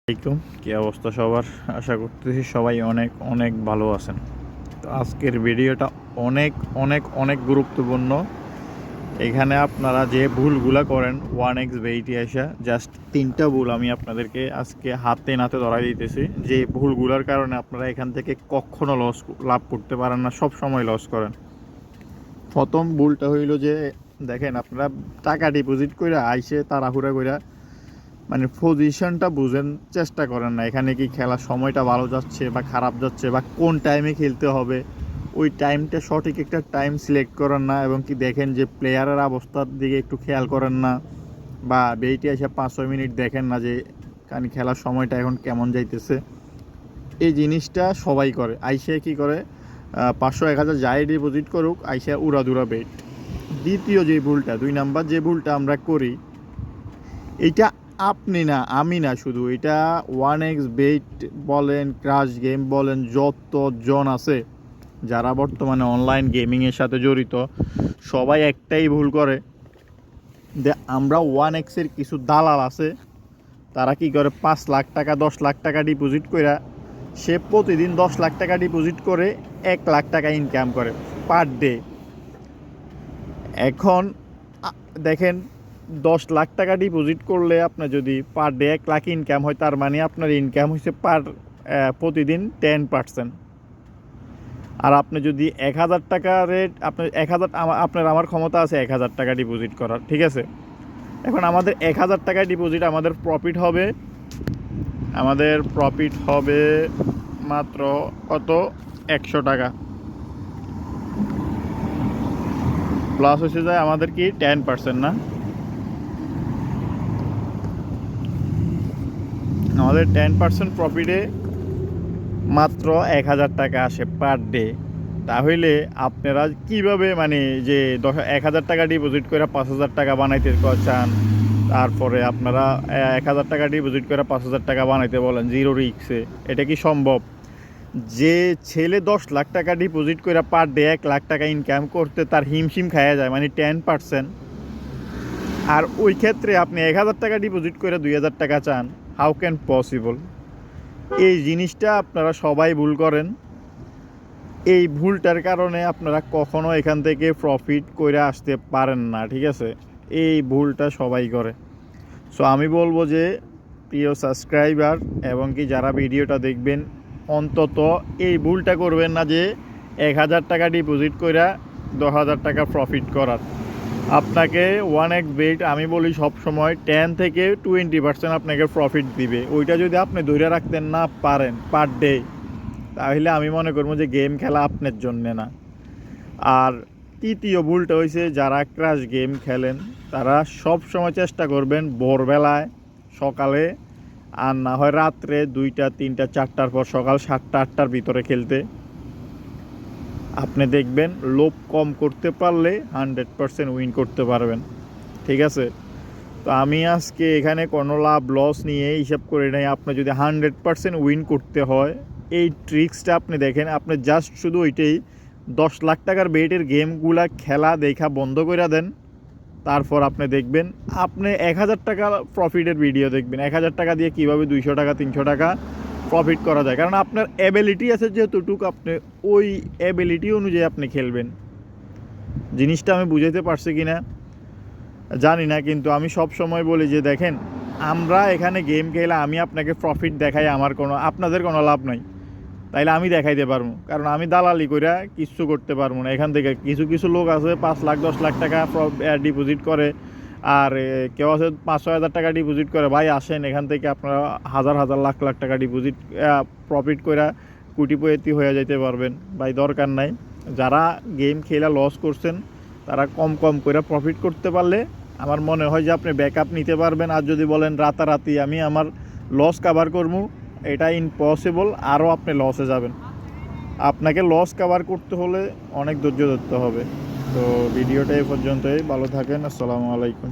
আলাইকুম, কি অবস্থা সবার? আশা করতেছি সবাই অনেক অনেক ভালো আছেন। তো আজকের ভিডিওটা অনেক অনেক অনেক গুরুত্বপূর্ণ। এখানে আপনারা যে ভুলগুলা করেন 1x বেইটে আসা, জাস্ট 3টা ভুল আমি আপনাদেরকে আজকে হাতে নাতে ধরাই দিতেছি। যে ভুলগুলোর কারণে আপনারা এখান থেকে কখনো লাভ করতে পারেন না, সব সময় লস করেন। প্রথম ভুলটা হইল যে দেখেন, আপনারা টাকা ডিপোজিট করে আইসে তাড়াহুড়া করে মানে পজিশনটা বুঝেন চেষ্টা করেন না, এখানে কি খেলার সময়টা ভালো যাচ্ছে বা খারাপ যাচ্ছে বা কোন টাইমে খেলতে হবে, ওই টাইমটা সঠিক একটা টাইম সিলেক্ট করেন না। এবং কি দেখেন যে প্লেয়ারের অবস্থার দিকে একটু খেয়াল করেন না, বা বেইটে এসে 5-6 মিনিট দেখেন না যে কারণ খেলার সময়টা এখন কেমন যাইতেছে। এই জিনিসটা সবাই করে, আইসে কি করে 500-1000 যাই ডিপোজিট করুক, আইসে উড়াদুরা বেট। দ্বিতীয় যে ভুলটা, 2 নাম্বার যে ভুলটা আমরা করি, এইটা আপনি না আমি না, শুধু এটা 1x বেট বলেন, ক্রাশ গেম বলেন, যতজন আছে যারা বর্তমানে অনলাইন গেমিংয়ের সাথে জড়িত, সবাই একটাই ভুল করে যে আমরা 1xের কিছু দালাল আছে, তারা কি করে 5 লাখ টাকা 10 লাখ টাকা ডিপোজিট করে, সে প্রতিদিন 10 লাখ টাকা ডিপোজিট করে 1 লাখ টাকা ইনকাম করে পার ডে। এখন দেখেন, 10 লাখ টাকা ডিপোজিট করলে আপনার যদি পার ডে 1 লাখ ইনকাম হয়, তার মানে আপনার ইনকাম হচ্ছে প্রতিদিন 10%। আর আপনি যদি 1000 টাকা রেট, আপনার 1000, আপনার আমার ক্ষমতা আছে 1000 টাকা ডিপোজিট করার, ঠিক আছে? এখন আমাদের 1000 টাকা ডিপোজিট, আমাদের প্রফিট হবে মাত্র কত, 100 টাকা। প্লাস হচ্ছে যায় আমাদের কি 10%, না? আমাদের 10% প্রফিটে মাত্র 1000 টাকা আসে পার ডে। তাহলে আপনারা কিভাবে মানে যে 1000 টাকা ডিপোজিট করে 5000 টাকা বানাইতে চান, তারপরে আপনারা 1000 টাকা ডিপোজিট করে 5000 টাকা বানাইতে বলেন জিরো রিক্সে, এটা কি সম্ভব? যে ছেলে 10 লাখ টাকা ডিপোজিট করে পার ডে 1 লাখ টাকা ইনকাম করতে তার হিমশিম খাওয়া যায়, মানে 10%। আর ওই ক্ষেত্রে আপনি 1000 টাকা ডিপোজিট করে 2000 টাকা চান, হাউ ক্যান পসিবল? এই জিনিসটা আপনারা সবাই ভুল করেন। এই ভুলটার কারণে আপনারা কখনো এখান থেকে প্রফিট করে আসতে পারেন না, ঠিক আছে? এই ভুলটা সবাই করে। সো আমি বলবো যে প্রিয় সাবস্ক্রাইবার এবং কি যারা ভিডিওটা দেখবেন, অন্তত এই ভুলটা করবেন না যে 1000 টাকা ডিপোজিট করে 10,000 টাকা প্রফিট করার। আপনাকে 1x বেট আমি বলি সবসময় 10 থেকে 20% আপনাকে প্রফিট দিবে। ওইটা যদি আপনি ধরে রাখতে না পারেন পার ডে, তাহলে আমি মনে করবো যে গেম খেলা আপনার জন্যে না। আর তৃতীয় ভুলটা হয়েছে, যারা ক্রাশ গেম খেলেন তারা সব সময় চেষ্টা করবেন ভোরবেলায়, সকালে, আর না হয় রাত্রে 2টা 3টা 4টার পর, সকাল 7টা 8টার ভিতরে খেলতে। আপনি দেখবেন লোভ কম করতে পারলে 100% উইন করতে পারবেন, ঠিক আছে? তো আমি আজকে এখানে কোনো লাভ লস নিয়ে হিসাব করে নাই। আপনি যদি 100% উইন করতে হয়, এই ট্রিক্সটা আপনি দেখেন, আপনি জাস্ট শুধু ওইটাই 10 লাখ টাকার বেটের গেমগুলা খেলা দেখা বন্ধ করে দেন। তারপর আপনি দেখবেন, আপনি 1000 টাকা প্রফিটের ভিডিও দেখবেন, 1000 টাকা দিয়ে কীভাবে 200 টাকা 300 টাকা প্রফিট করা যায়। কারণ আপনার অ্যাবিলিটি আছে যেহেতুটুকু, আপনি ওই অ্যাবিলিটি অনুযায়ী আপনি খেলবেন। জিনিসটা আমি বুঝাইতে পারছি কি না জানি না, কিন্তু আমি সব সময় বলি যে দেখেন, আমরা এখানে গেম খেলে আমি আপনাকে প্রফিট দেখাই, আপনাদের কোনো লাভ নাই। তাইলে আমি দেখাইতে পারবো, কারণ আমি দালালি করে কিচ্ছু করতে পারবো না। এখান থেকে কিছু কিছু লোক আছে 5 লাখ 10 লাখ টাকা ডিপোজিট করে, আর কেউ আছে 500,000 টাকা ডিপোজিট করে। ভাই আসেন, এখান থেকে আপনারা হাজার হাজার লাখ লাখ টাকা ডিপোজিট প্রফিট করে কোটিপতি হয়ে যেতে পারবেন। ভাই দরকার নাই। যারা গেম খেলা লস করছেন, তারা কম কম করে প্রফিট করতে পারলে আমার মনে হয় যে আপনি ব্যাকআপ নিতে পারবেন। আর যদি বলেন রাতারাতি আমি আমার লস কাভার করবো, এটা ইম্পসিবল, আরও আপনি লসে যাবেন। আপনাকে লস কাভার করতে হলে অনেক ধৈর্য ধরতে হবে। তো ভিডিওটা এই পর্যন্তই, ভালো থাকেন, আসসালামু আলাইকুম।